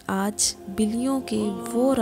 आज बिल्लियों के वो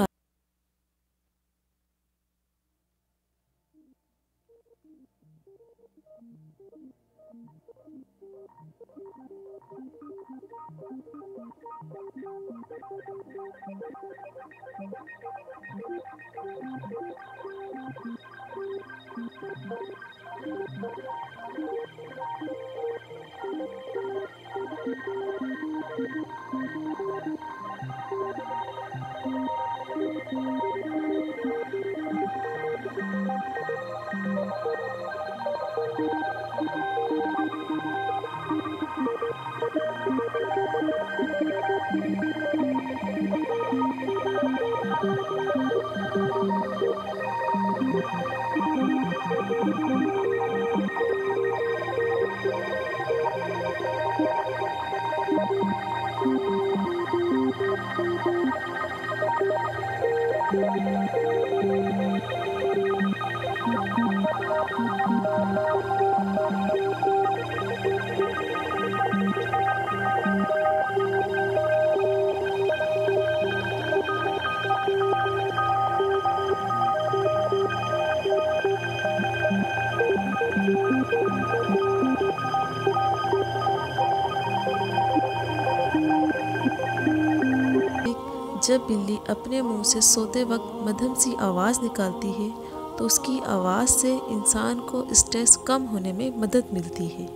जब बिल्ली अपने मुंह से सोते वक्त मध्यम सी आवाज़ निकालती है तो उसकी आवाज़ से इंसान को स्ट्रेस कम होने में मदद मिलती है।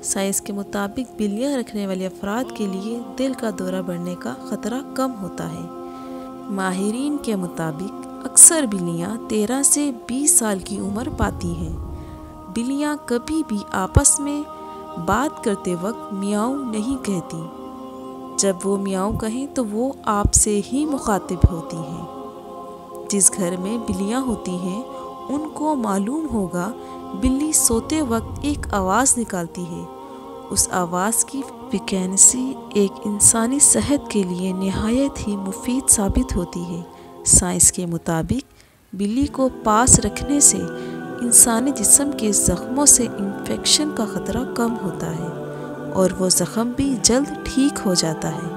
साइंस के मुताबिक बिल्लियां रखने वाले अफराद के लिए दिल का दौरा बढ़ने का ख़तरा कम होता है। माहिरीन के मुताबिक अक्सर बिल्लियां 13 से 20 साल की उम्र पाती हैं। बिल्लियां कभी भी आपस में बात करते वक्त मियाऊ नहीं कहती। जब वो मियाऊ कहें तो वो आपसे ही मुखातिब होती हैं। जिस घर में बिल्लियां होती हैं उनको मालूम होगा बिल्ली सोते वक्त एक आवाज़ निकालती है। उस आवाज़ की फ्रीक्वेंसी एक इंसानी सेहत के लिए निहायत ही मुफीद साबित होती है। साइंस के मुताबिक बिल्ली को पास रखने से इंसानी जिस्म के ज़ख्मों से इन्फेक्शन का ख़तरा कम होता है और वो ज़ख़म भी जल्द ठीक हो जाता है।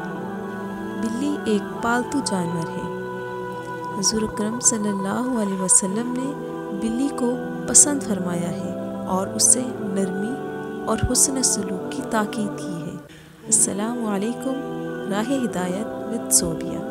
बिल्ली एक पालतू जानवर है। हुज़ूर अकरम सल्लल्लाहु अलैहि वसल्लम ने बिल्ली को पसंद फरमाया है और उससे नरमी और हुस्न सलूक की ताकीद की है। अस्सलामु अलैकुम। राह हिदायत विद सोबिया।